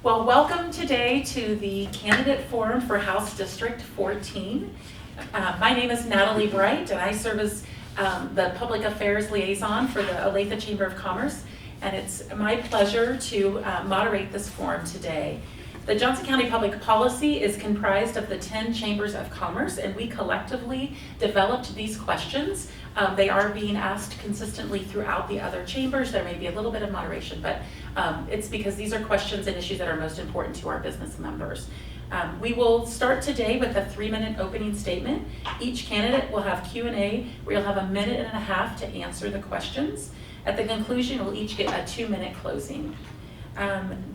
Well, welcome today to the Candidate Forum for House District 14. My name is Natalie Bright, and I serve as the Public Affairs Liaison for the Olathe Chamber of Commerce, and it's my pleasure to moderate this forum today. The Johnson County Public Policy is comprised of the 10 chambers of commerce, and we collectively developed these questions. They are being asked consistently throughout the other chambers. There may be a little bit of moderation, but it's because these are questions and issues that are most important to our business members. We will start today with a 3-minute opening statement. Each candidate will have Q&A where you'll have a minute and a half to answer the questions. At the conclusion, we'll each get a 2-minute closing.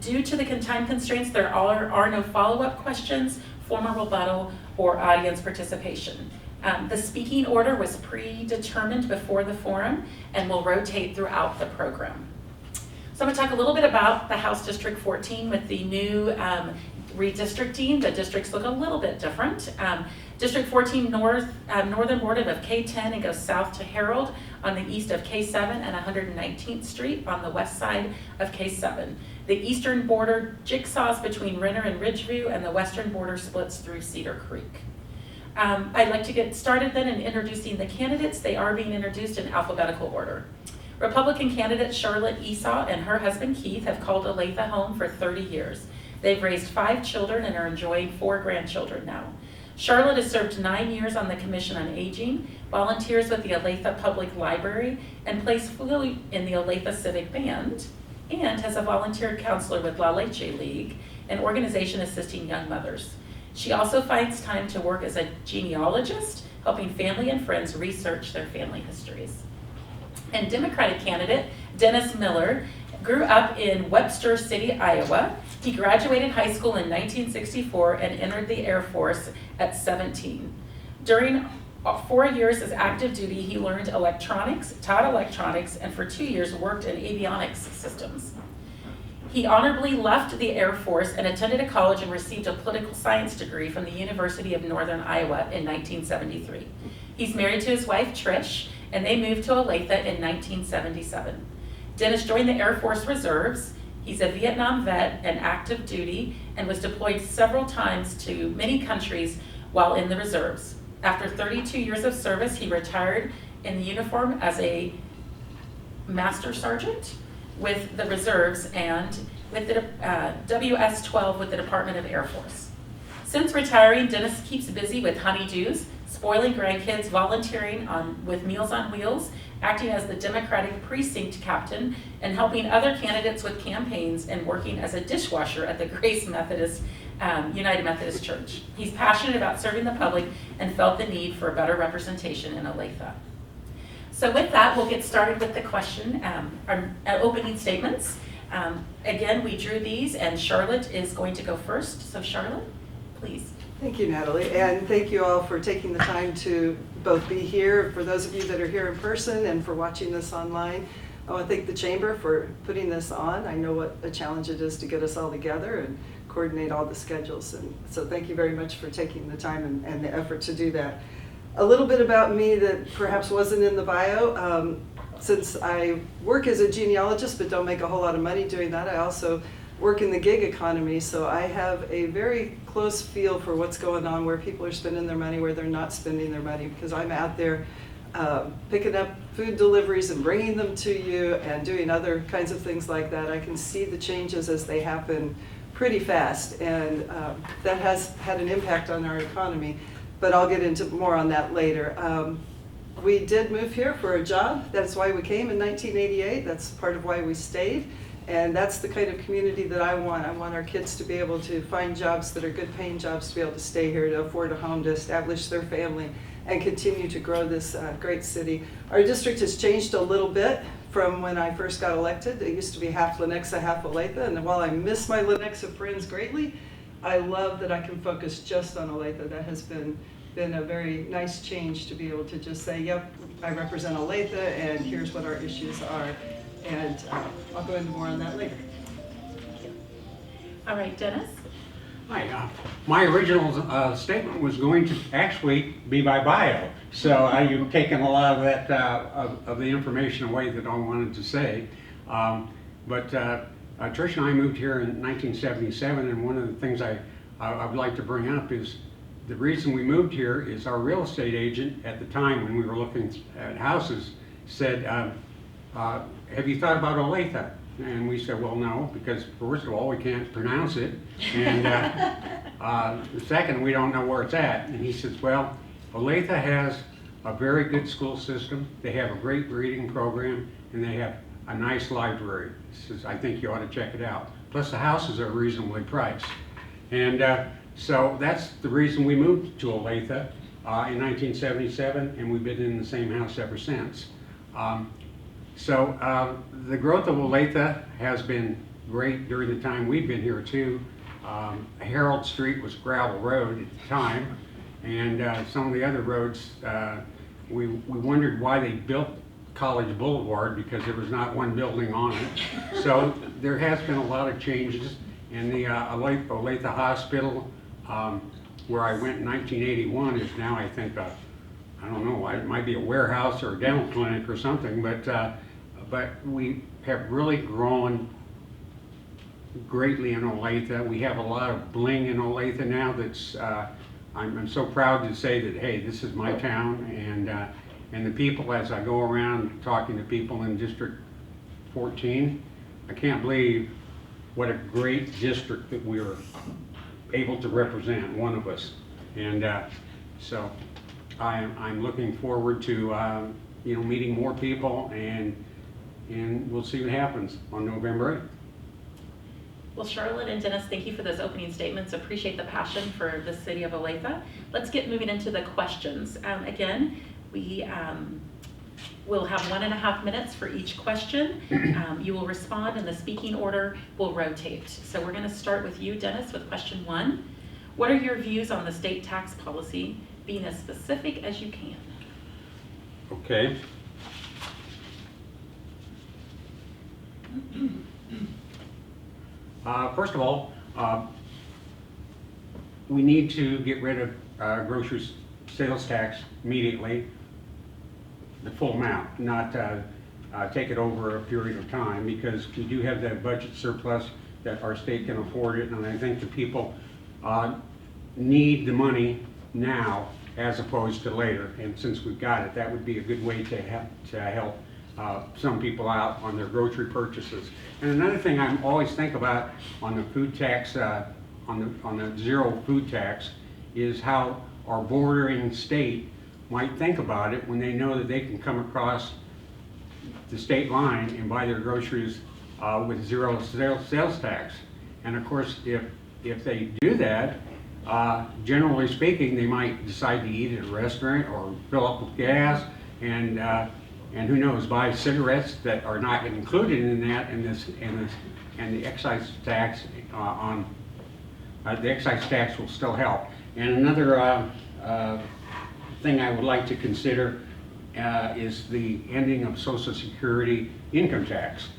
Due to the time constraints, there are no follow-up questions, formal rebuttal, or audience participation. The speaking order was predetermined before the forum and will rotate throughout the program. So I'm going to talk a little bit about the House District 14 with the new redistricting. The districts look a little bit different. District 14 northern border of K10 and goes south to Herald on the east of K7 and 119th Street on the west side of K7. The eastern border jigsaws between Renner and Ridgeview, and the western border splits through Cedar Creek. I'd like to get started then in introducing the candidates. They are being introduced in alphabetical order. Republican candidate Charlotte Esau and her husband Keith have called Olathe home for 30 years. They've raised 5 children and are enjoying 4 grandchildren now. Charlotte has served 9 years on the Commission on Aging, volunteers with the Olathe Public Library, and plays flute in the Olathe Civic Band, and has a volunteer counselor with La Leche League, an organization assisting young mothers. She also finds time to work as a genealogist, helping family and friends research their family histories. And Democratic candidate Dennis Miller grew up in Webster City, Iowa. He graduated high school in 1964 and entered the Air Force at 17. During 4 years as active duty, he learned electronics, taught electronics, and for 2 years worked in avionics systems. He honorably left the Air Force and attended a college and received a political science degree from the University of Northern Iowa in 1973. He's married to his wife, Trish, and they moved to Olathe in 1977. Dennis joined the Air Force Reserves. He's a Vietnam vet and active duty and was deployed several times to many countries while in the reserves. After 32 years of service, he retired in the uniform as a master sergeant with the reserves and with the WS-12 with the Department of Air Force. Since retiring, Dennis keeps busy with honeydews, spoiling grandkids, volunteering with Meals on Wheels, acting as the Democratic precinct captain, and helping other candidates with campaigns, and working as a dishwasher at the Grace Methodist United Methodist Church. He's passionate about serving the public and felt the need for better representation in Olathe. So with that, we'll get started with the question, our opening statements. Again, we drew these, and Charlotte is going to go first. So Charlotte, please. Thank you, Natalie, and thank you all for taking the time to both be here, for those of you that are here in person, and for watching this online. I want to thank the Chamber for putting this on. I know what a challenge it is to get us all together and coordinate all the schedules, and so thank you very much for taking the time and the effort to do that. A little bit about me that perhaps wasn't in the bio. Since I work as a genealogist but don't make a whole lot of money doing that, I also work in the gig economy, so I have a very close feel for what's going on, where people are spending their money, where they're not spending their money, because I'm out there picking up food deliveries and bringing them to you and doing other kinds of things like that. I can see the changes as they happen pretty fast, and that has had an impact on our economy, but I'll get into more on that later. We did move here for a job. That's why we came in 1988. That's part of why we stayed. And that's the kind of community that I want. I want our kids to be able to find jobs that are good paying jobs, to be able to stay here, to afford a home, to establish their family, and continue to grow this great city. Our district has changed a little bit from when I first got elected. It used to be half Lenexa, half Olathe, and while I miss my Lenexa friends greatly, I love that I can focus just on Olathe. That has been a very nice change to be able to just say, yep, I represent Olathe, and here's what our issues are. And I'll go into more on that later. All right, Dennis. Hi. My original statement was going to actually be by bio, so you've taken a lot of that of the information away that I wanted to say. But Trish and I moved here in 1977, and one of the things I would like to bring up is the reason we moved here is our real estate agent at the time when we were looking at houses said, have you thought about Olathe? And we said, well, no, because first of all, we can't pronounce it, and second, we don't know where it's at. And he says, well, Olathe has a very good school system, they have a great reading program, and they have a nice library. He says, I think you ought to check it out. Plus the houses are reasonably priced. And so that's the reason we moved to Olathe in 1977, and we've been in the same house ever since. The growth of Olathe has been great during the time we've been here too. Harold Street was gravel road at the time, and some of the other roads, we wondered why they built College Boulevard, because there was not one building on it. So there has been a lot of changes. And the Olathe Hospital, where I went in 1981, is now, I think, I don't know, it might be a warehouse or a dental clinic or something, but we have really grown greatly in Olathe. We have a lot of bling in Olathe now that's, I'm so proud to say that, hey, this is my town, and the people, as I go around talking to people in District 14, I can't believe what a great district that we're able to represent, one of us. And so I'm looking forward to meeting more people, and we'll see what happens on November 8th. Well, Charlotte and Dennis, thank you for those opening statements. Appreciate the passion for the city of Olathe. Let's get moving into the questions. Again, we will have 1.5 minutes for each question. You will respond, and the speaking order will rotate. So we're going to start with you, Dennis, with question 1. What are your views on the state tax policy, being as specific as you can? Okay. First of all, we need to get rid of grocery sales tax immediately, the full amount, not take it over a period of time, because we do have that budget surplus that our state can afford it, and I think the people need the money now as opposed to later. And since we've got it, that would be a good way to help some people out on their grocery purchases. And another thing I always think about on the food tax, on the zero food tax, is how our bordering state might think about it when they know that they can come across the state line and buy their groceries with zero sales tax. And of course, if they do that, generally speaking, they might decide to eat at a restaurant or fill up with gas, and who knows, buy cigarettes that are not included in that, and the excise tax the excise tax will still help. And another thing I would like to consider is the ending of Social Security income tax,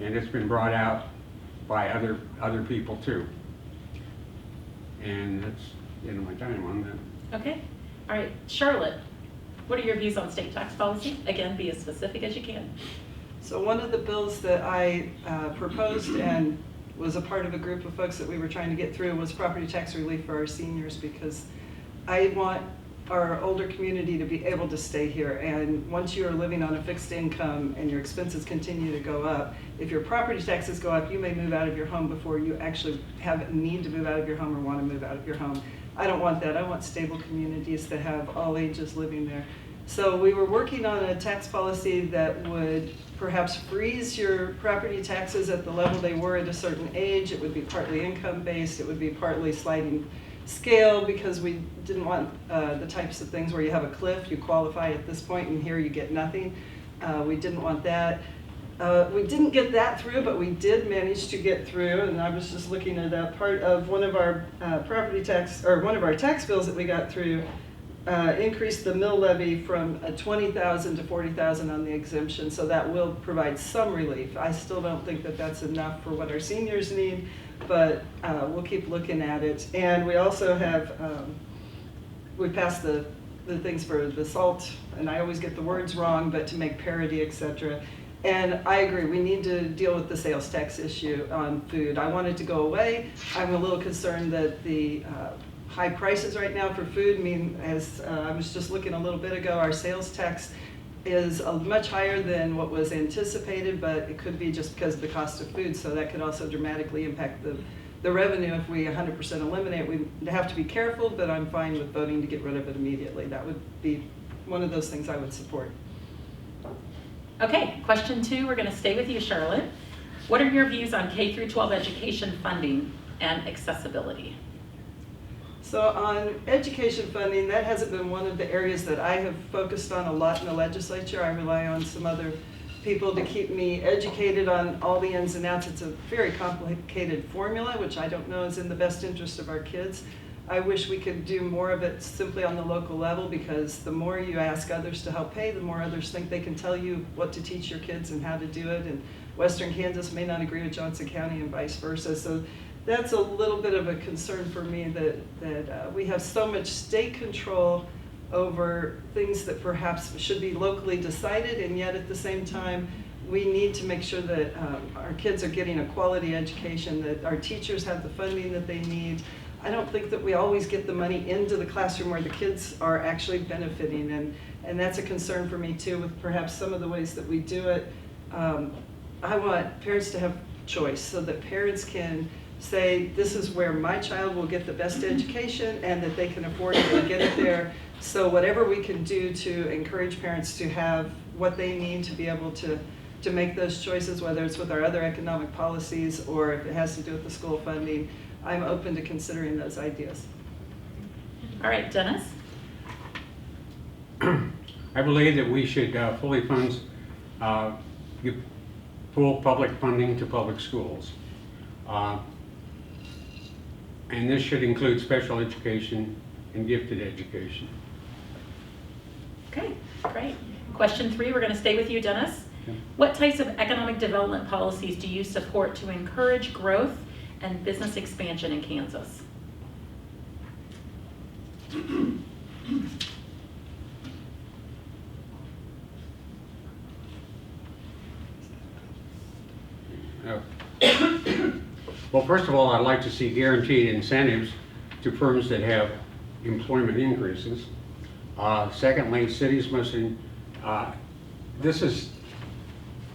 and it's been brought out by other people too. And that's the end of my time on that. Okay. All right, Charlotte, what are your views on state tax policy? Again, be as specific as you can. So one of the bills that I proposed and was a part of a group of folks that we were trying to get through was property tax relief for our seniors, because I want our older community to be able to stay here. And once you are living on a fixed income and your expenses continue to go up, if your property taxes go up, you may move out of your home before you actually have a need to move out of your home or want to move out of your home. I don't want that. I want stable communities that have all ages living there. So we were working on a tax policy that would perhaps freeze your property taxes at the level they were at a certain age. It would be partly income based. It would be partly sliding scale, because we didn't want the types of things where you have a cliff, you qualify at this point, and here you get nothing. We didn't want that. We didn't get that through, but we did manage to get through, and I was just looking at a part of one of our property tax, or one of our tax bills that we got through, increased the mill levy from $20,000 to $40,000 on the exemption, so that will provide some relief. I still don't think that that's enough for what our seniors need, but we'll keep looking at it. And we also have, we passed the things for the SALT, and I always get the words wrong, but to make parity, etc. And I agree, we need to deal with the sales tax issue on food. I want it to go away. I'm a little concerned that the high prices right now for food mean, as I was just looking a little bit ago, our sales tax is much higher than what was anticipated, but it could be just because of the cost of food, so that could also dramatically impact the revenue if we 100% eliminate. We have to be careful, but I'm fine with voting to get rid of it immediately. That would be one of those things I would support. Okay, question 2, we're going to stay with you, Charlotte. What are your views on K through 12 education funding and accessibility? So on education funding, that hasn't been one of the areas that I have focused on a lot in the legislature. I rely on some other people to keep me educated on all the ins and outs. It's a very complicated formula, which I don't know is in the best interest of our kids. I wish we could do more of it simply on the local level, because the more you ask others to help pay, the more others think they can tell you what to teach your kids and how to do it. And Western Kansas may not agree with Johnson County and vice versa. So that's a little bit of a concern for me, that we have so much state control over things that perhaps should be locally decided, and yet at the same time we need to make sure that our kids are getting a quality education, that our teachers have the funding that they need. I don't think that we always get the money into the classroom where the kids are actually benefiting, and that's a concern for me too, with perhaps some of the ways that we do it. I want parents to have choice, so that parents can say, this is where my child will get the best education, and that they can afford to get it there. So whatever we can do to encourage parents to have what they need to be able to make those choices, whether it's with our other economic policies or if it has to do with the school funding, I'm open to considering those ideas. All right, Dennis? I believe that we should fully fund, give full public funding to public schools. And this should include special education and gifted education. Okay, great. Question 3, we're going to stay with you, Dennis. Okay. What types of economic development policies do you support to encourage growth and business expansion in Kansas? Well, first of all, I'd like to see guaranteed incentives to firms that have employment increases. Secondly, cities must, this is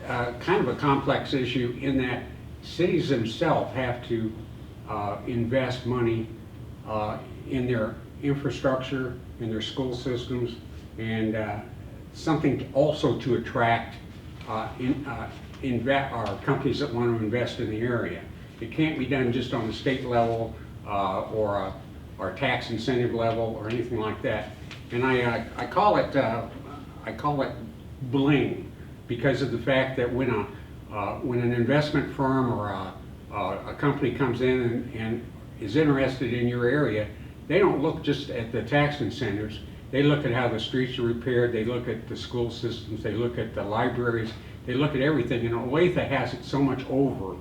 kind of a complex issue in that cities themselves have to invest money in their infrastructure, in their school systems, and something also to attract companies that want to invest in the area. It can't be done just on the state level or tax incentive level or anything like that. And I call it bling, because of the fact that when an investment firm or a company comes in and is interested in your area, they don't look just at the tax incentives. They look at how the streets are repaired, they look at the school systems, they look at the libraries, they look at everything. And Olathe has it so much over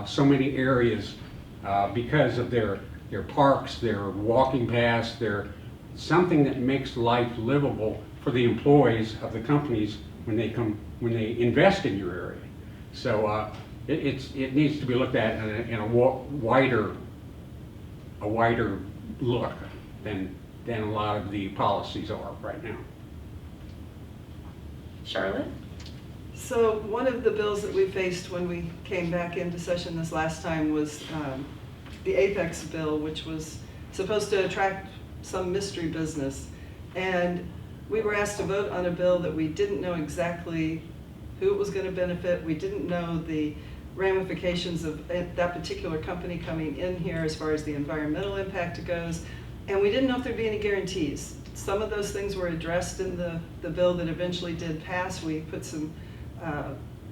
so many areas because of their parks, their walking paths, their something that makes life livable for the employees of the companies when they invest in your area. So it needs to be looked at in a wider look than a lot of the policies are right now. Charlotte? So one of the bills that we faced when we came back into session this last time was the Apex bill, which was supposed to attract some mystery business. And we were asked to vote on a bill that we didn't know exactly who it was going to benefit. We didn't know the ramifications of that particular company coming in here as far as the environmental impact goes. And we didn't know if there'd be any guarantees. Some of those things were addressed in the bill that eventually did pass. We put some,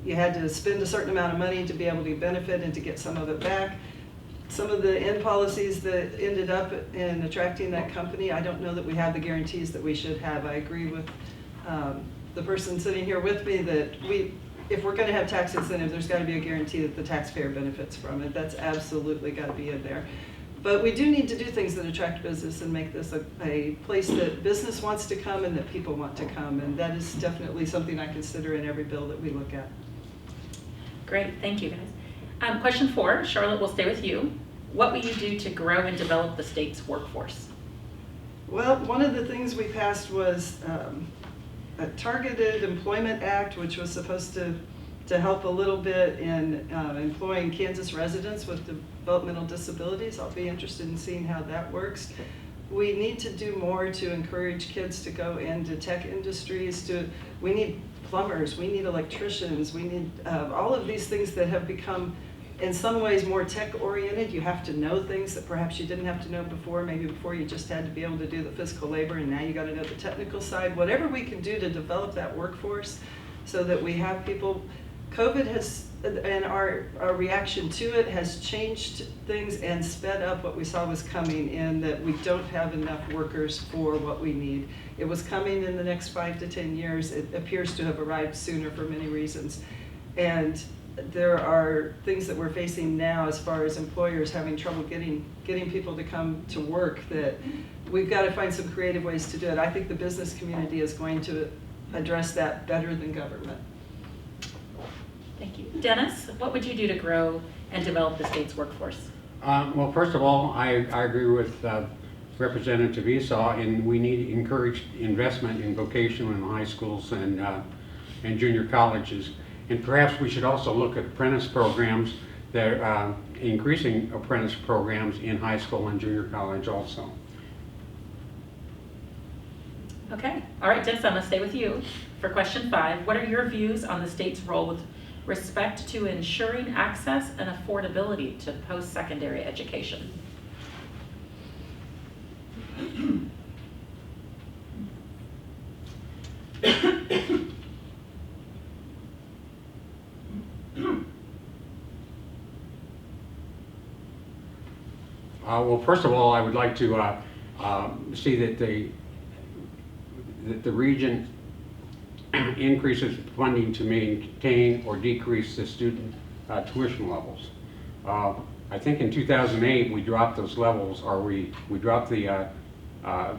you had to spend a certain amount of money to be able to benefit and to get some of it back. Some of the end policies that ended up in attracting that company, I don't know that we have the guarantees that we should have. I agree with the person sitting here with me that if we're going to have tax incentive, there's got to be a guarantee that the taxpayer benefits from it. That's absolutely got to be in there. But we do need to do things that attract business and make this a place that business wants to come and that people want to come. And that is definitely something I consider in every bill that we look at. Great, thank you guys. Question 4, Charlotte, we'll stay with you. What will you do to grow and develop the state's workforce? Well, one of the things we passed was a Targeted Employment Act, which was supposed to help a little bit in employing Kansas residents with developmental disabilities. I'll be interested in seeing how that works. We need to do more to encourage kids to go into tech industries. We need plumbers, we need electricians, we need all of these things that have become in some ways more tech-oriented. You have to know things that perhaps you didn't have to know before. Maybe before you just had to be able to do the physical labor, and now you got to know the technical side. Whatever we can do to develop that workforce so that we have people. COVID has, and our reaction to it has changed things and sped up what we saw was coming, in that we don't have enough workers for what we need. It was coming in the next 5 to 10 years. It appears to have arrived sooner for many reasons. And there are things that we're facing now as far as employers having trouble getting people to come to work, that we've got to find some creative ways to do it. I think the business community is going to address that better than government. Thank you. Dennis, what would you do to grow and develop the state's workforce? Well, first of all, I agree with Representative Esau, and we need to encourage investment in vocational and high schools and junior colleges. And perhaps we should also look at apprentice programs, that are increasing apprentice programs in high school and junior college also. Okay, all right, Dennis, I'm gonna stay with you for question 5. What are your views on the state's role with respect to ensuring access and affordability to post-secondary education? Well, first of all, I would like to see that the region increases funding to maintain or decrease the student tuition levels. I think in 2008 we dropped those levels, or we dropped the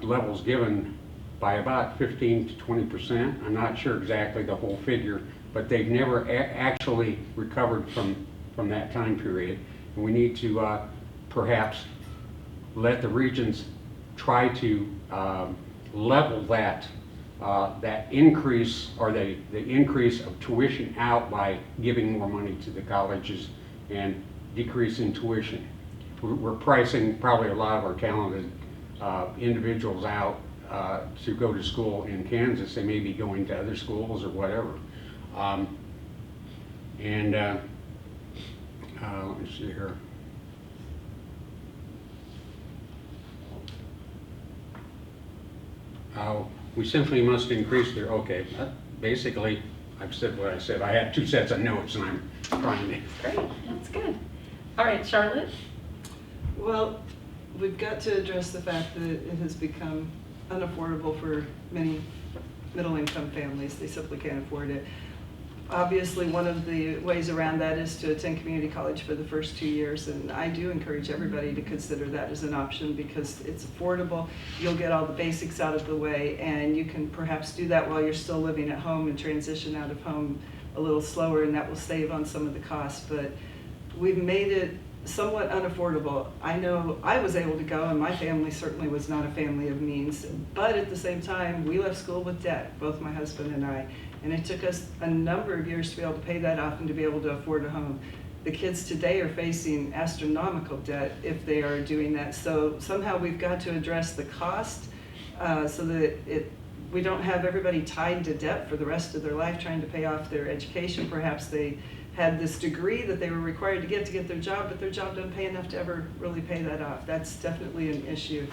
levels given by about 15 to 20%. I'm not sure exactly the whole figure, but they've never actually recovered from that time period. And we need to perhaps let the regions try to level that increase, or the increase of tuition out, by giving more money to the colleges and decreasing tuition. We're pricing probably a lot of our talented individuals out to go to school in Kansas. They may be going to other schools or whatever. Let me see here. We simply must increase their, okay, basically, I've said what I said. I had 2 sets of notes and I'm trying to. Great, that's good. All right, Charlotte? Well, we've got to address the fact that it has become unaffordable for many middle-income families. They simply can't afford it. Obviously, one of the ways around that is to attend community college for the first 2 years, and I do encourage everybody to consider that as an option because it's affordable. You'll get all the basics out of the way, and you can perhaps do that while you're still living at home and transition out of home a little slower, and that will save on some of the costs. But we've made it somewhat unaffordable. I know I was able to go, and my family certainly was not a family of means, but at the same time, we left school with debt, both my husband and I. And it took us a number of years to be able to pay that off and to be able to afford a home. The kids today are facing astronomical debt if they are doing that. So somehow we've got to address the cost so that we don't have everybody tied to debt for the rest of their life trying to pay off their education. Perhaps they had this degree that they were required to get their job, but their job doesn't pay enough to ever really pay that off. That's definitely an issue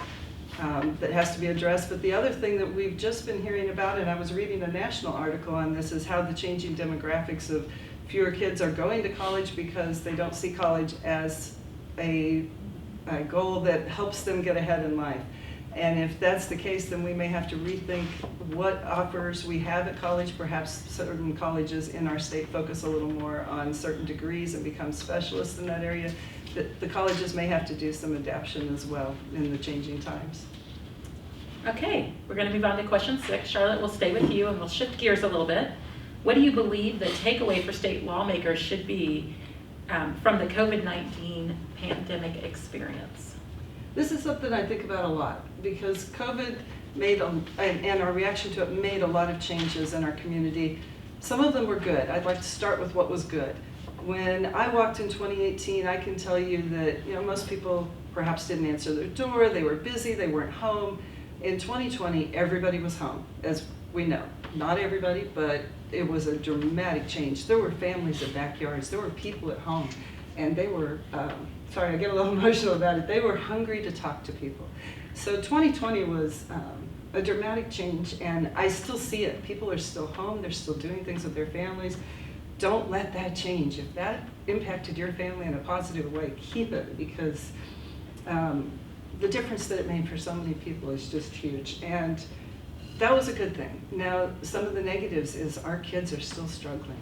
that has to be addressed. But the other thing that we've just been hearing about, and I was reading a national article on this, is how the changing demographics of fewer kids are going to college because they don't see college as a goal that helps them get ahead in life. And if that's the case, then we may have to rethink what offers we have at college. Perhaps certain colleges in our state focus a little more on certain degrees and become specialists in that area. the colleges may have to do some adaptation as well in the changing times. Okay, we're going to move on to question 6. Charlotte, we'll stay with you and we'll shift gears a little bit. What do you believe the takeaway for state lawmakers should be from the COVID-19 pandemic experience? This is something I think about a lot because COVID made, and our reaction to it made a lot of changes in our community. Some of them were good. I'd like to start with what was good. When I walked in 2018, I can tell you that most people perhaps didn't answer their door, they were busy, they weren't home. In 2020, everybody was home, as we know. Not everybody, but it was a dramatic change. There were families in backyards, there were people at home, and they were, sorry, I get a little emotional about it, they were hungry to talk to people. So 2020 was a dramatic change, and I still see it. People are still home, they're still doing things with their families. Don't let that change. If that impacted your family in a positive way, keep it, because the difference that it made for so many people is just huge. And that was a good thing. Now, some of the negatives is our kids are still struggling.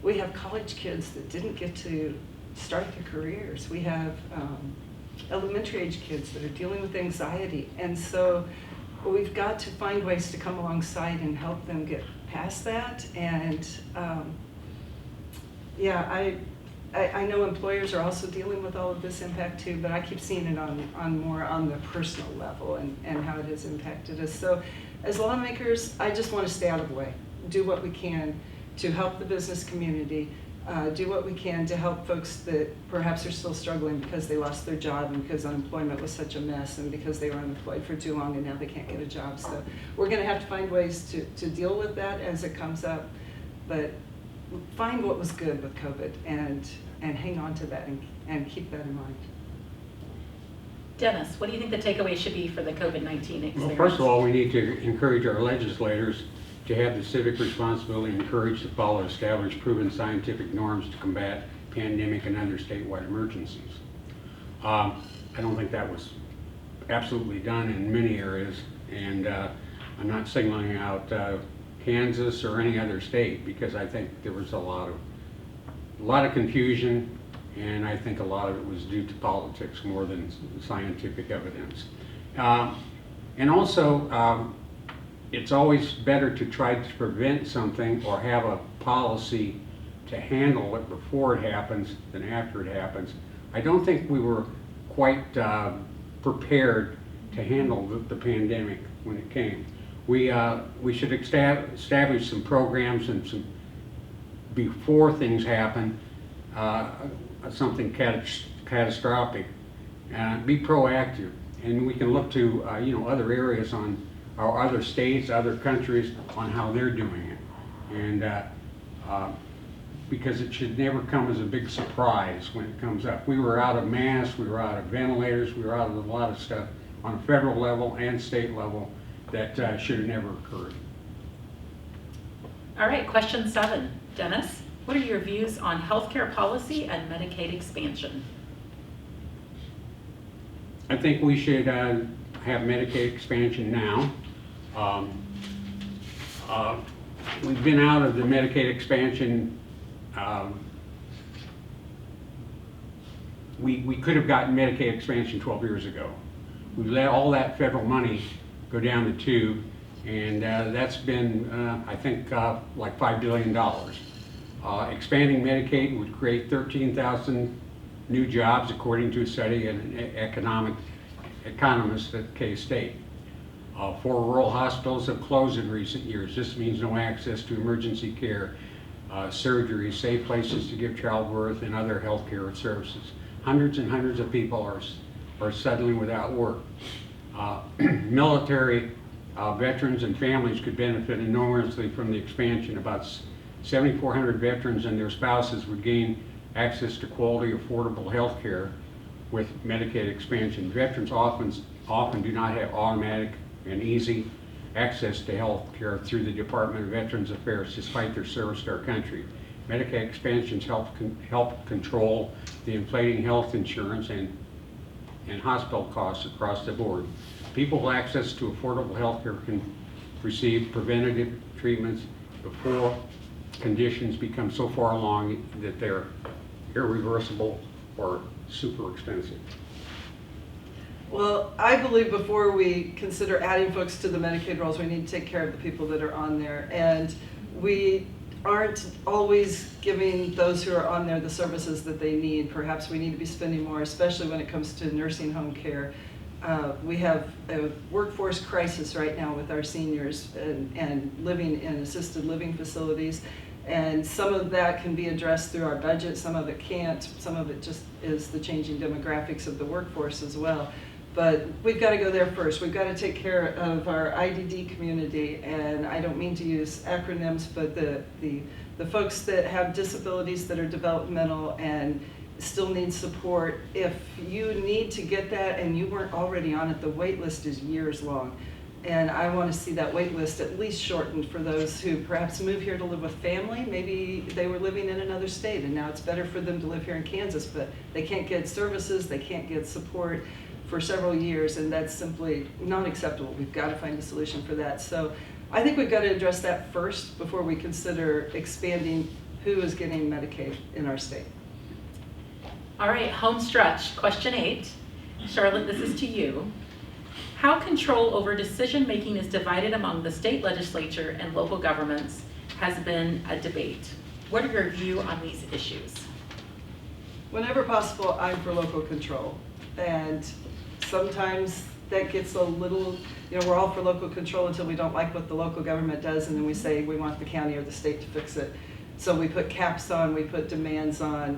We have college kids that didn't get to start their careers. We have elementary age kids that are dealing with anxiety. And so we've got to find ways to come alongside and help them get past that. And I know employers are also dealing with all of this impact too, but I keep seeing it on more on the personal level and how it has impacted us. So as lawmakers, I just want to stay out of the way, do what we can to help the business community, do what we can to help folks that perhaps are still struggling because they lost their job and because unemployment was such a mess and because they were unemployed for too long and now they can't get a job. So we're going to have to find ways to deal with that as it comes up, but find what was good with COVID and hang on to that and keep that in mind. Dennis, what do you think the takeaway should be for the COVID-19 experience? Well, first of all, we need to encourage our legislators to have the civic responsibility and courage to follow established, proven scientific norms to combat pandemic and other statewide emergencies. I don't think that was absolutely done in many areas, and I'm not singling out Kansas or any other state because I think there was a lot of confusion, and I think a lot of it was due to politics more than scientific evidence. And also, it's always better to try to prevent something or have a policy to handle it before it happens than after it happens. I don't think we were quite prepared to handle the pandemic when it came. We should establish some programs and some, before things happen, something catastrophic, be proactive, and we can look to other areas or other states, other countries on how they're doing it, and because it should never come as a big surprise when it comes up. We were out of masks, we were out of ventilators, we were out of a lot of stuff on a federal level and state level that should have never occurred. All right, question 7. Dennis, what are your views on healthcare policy and Medicaid expansion? I think we should have Medicaid expansion now. We've been out of the Medicaid expansion. We could have gotten Medicaid expansion 12 years ago. We let all that federal money go down the tube, and that's been, I think, like $5 billion. Expanding Medicaid would create 13,000 new jobs, according to a study and an economist at K-State. 4 rural hospitals have closed in recent years. This means no access to emergency care, surgery, safe places to give childbirth, and other health care services. Hundreds and hundreds of people are suddenly without work. Military veterans and families could benefit enormously from the expansion. About 7,400 veterans and their spouses would gain access to quality, affordable health care with Medicaid expansion. Veterans often do not have automatic and easy access to health care through the Department of Veterans Affairs despite their service to our country. Medicaid expansions help control the inflating health insurance and hospital costs across the board. People with access to affordable health care can receive preventative treatments before conditions become so far along that they're irreversible or super expensive? Well, I believe before we consider adding folks to the Medicaid rolls, we need to take care of the people that are on there. And we aren't always giving those who are on there the services that they need. Perhaps we need to be spending more, especially when it comes to nursing home care. We have a workforce crisis right now with our seniors and living in assisted living facilities. And some of that can be addressed through our budget, some of it can't. Some of it just is the changing demographics of the workforce as well. But we've got to go there first. We've got to take care of our IDD community, and I don't mean to use acronyms, but the folks that have disabilities that are developmental and still need support. If you need to get that and you weren't already on it, the wait list is years long. And I want to see that wait list at least shortened for those who perhaps move here to live with family. Maybe they were living in another state and now it's better for them to live here in Kansas, but they can't get services, they can't get support for several years, and that's simply not acceptable. We've got to find a solution for that. So I think we've got to address that first before we consider expanding who is getting Medicaid in our state. All right, home stretch, question 8. Charlotte, this is to you. How control over decision-making is divided among the state legislature and local governments has been a debate. What are your views on these issues? Whenever possible, I'm for local control. And sometimes that gets a little, we're all for local control until we don't like what the local government does, and then we say we want the county or the state to fix it. So we put caps on, we put demands on.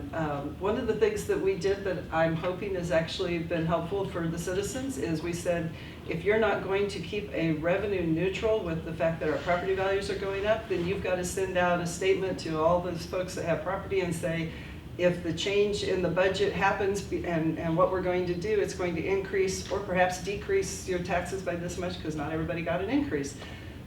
One of the things that we did that I'm hoping has actually been helpful for the citizens is we said, if you're not going to keep a revenue neutral with the fact that our property values are going up, then you've got to send out a statement to all those folks that have property and say, if the change in the budget happens and what we're going to do, it's going to increase or perhaps decrease your taxes by this much because not everybody got an increase.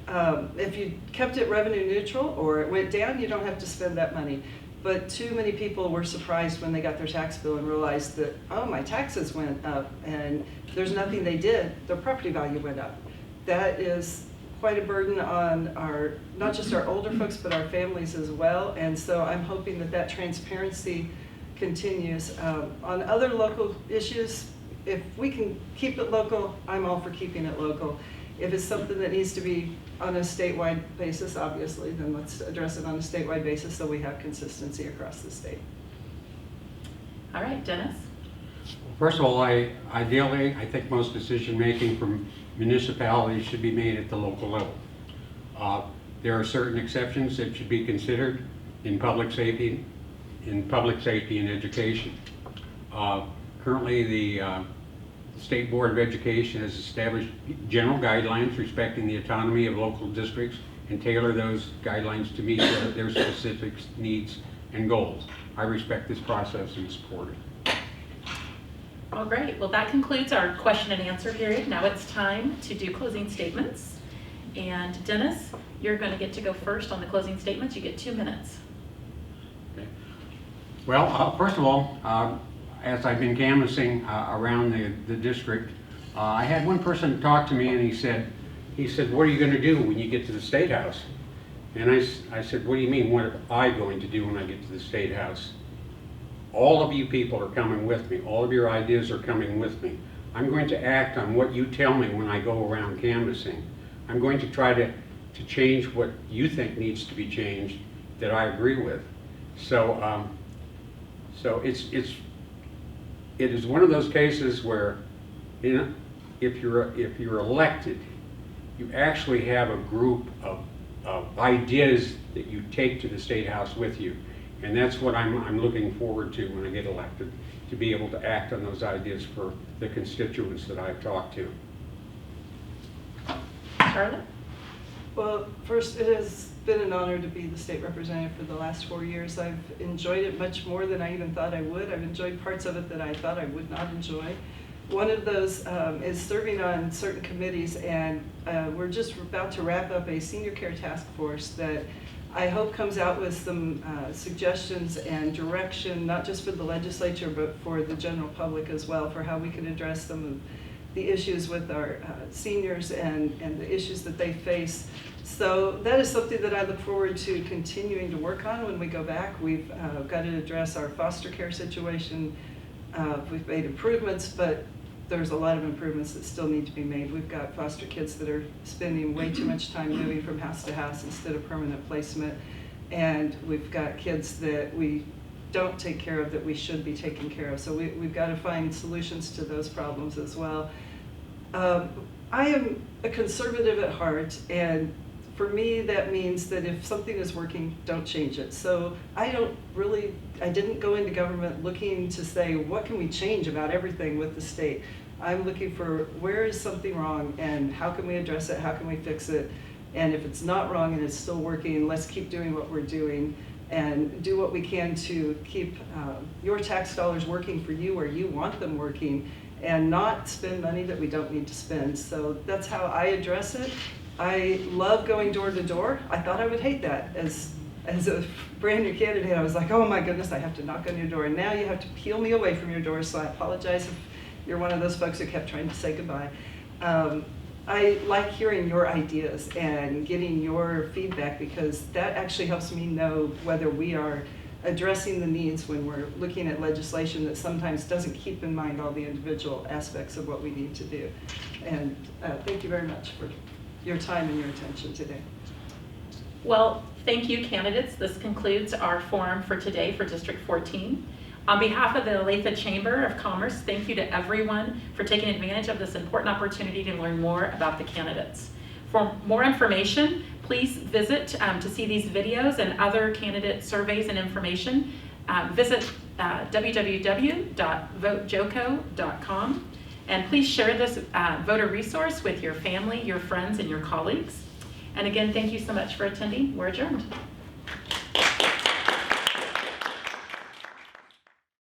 If you kept it revenue neutral or it went down, you don't have to spend that money. But too many people were surprised when they got their tax bill and realized that, oh, my taxes went up, and there's nothing they did, their property value went up. That is quite a burden on our, not just our older folks, but our families as well. And so I'm hoping that that transparency continues. On other local issues, if we can keep it local, I'm all for keeping it local. If it's something that needs to be on a statewide basis, obviously, then let's address it on a statewide basis so we have consistency across the state. All right, Dennis? First of all, ideally, I think most decision-making from municipalities should be made at the local level. There are certain exceptions that should be considered in public safety and education. Currently, the State Board of Education has established general guidelines respecting the autonomy of local districts and tailor those guidelines to meet their specific needs and goals. I respect this process and support it. Well, great. Well, that concludes our question and answer period. Now it's time to do closing statements. And Dennis, you're going to get to go first on the closing statements. You get 2 minutes. Okay. Well, first of all, as I've been canvassing around the district, I had one person talk to me and he said, what are you going to do when you get to the State House? And I said, what do you mean, what am I going to do when I get to the State House? All of you people are coming with me. All of your ideas are coming with me. I'm going to act on what you tell me when I go around canvassing. I'm going to try to change what you think needs to be changed that I agree with. So, it is one of those cases where, if you're elected, you actually have a group of ideas that you take to the State House with you. And that's what I'm looking forward to when I get elected, to be able to act on those ideas for the constituents that I've talked to. Charlotte? Well, first, it has been an honor to be the state representative for the last 4 years. I've enjoyed it much more than I even thought I would. I've enjoyed parts of it that I thought I would not enjoy. One of those is serving on certain committees, and we're just about to wrap up a senior care task force that I hope comes out with some suggestions and direction, not just for the legislature, but for the general public as well, for how we can address some of the issues with our seniors and the issues that they face. So that is something that I look forward to continuing to work on when we go back. We've got to address our foster care situation. We've made improvements, but there's a lot of improvements that still need to be made. We've got foster kids that are spending way too much time moving from house to house instead of permanent placement. And we've got kids that we don't take care of that we should be taking care of. So we've got to find solutions to those problems as well. I am a conservative at heart, and for me that means that if something is working, don't change it. So I didn't go into government looking to say, what can we change about everything with the state? I'm looking for where is something wrong and how can we address it, how can we fix it? And if it's not wrong and it's still working, let's keep doing what we're doing and do what we can to keep your tax dollars working for you where you want them working, and not spend money that we don't need to spend. So that's how I address it. I love going door to door. I thought I would hate that as a brand new candidate. I was like, oh my goodness, I have to knock on your door, and now you have to peel me away from your door, so I apologize if you're one of those folks who kept trying to say goodbye. I like hearing your ideas and getting your feedback, because that actually helps me know whether we are addressing the needs when we're looking at legislation that sometimes doesn't keep in mind all the individual aspects of what we need to do. And thank you very much for your time and your attention today. Well, thank you, candidates. This concludes our forum for today for District 14. On behalf of the Olathe Chamber of Commerce, thank you to everyone for taking advantage of this important opportunity to learn more about the candidates. For more information, please visit to see these videos and other candidate surveys and information. Visit www.votejoco.com, and please share this voter resource with your family, your friends, and your colleagues. And again, thank you so much for attending. We're adjourned.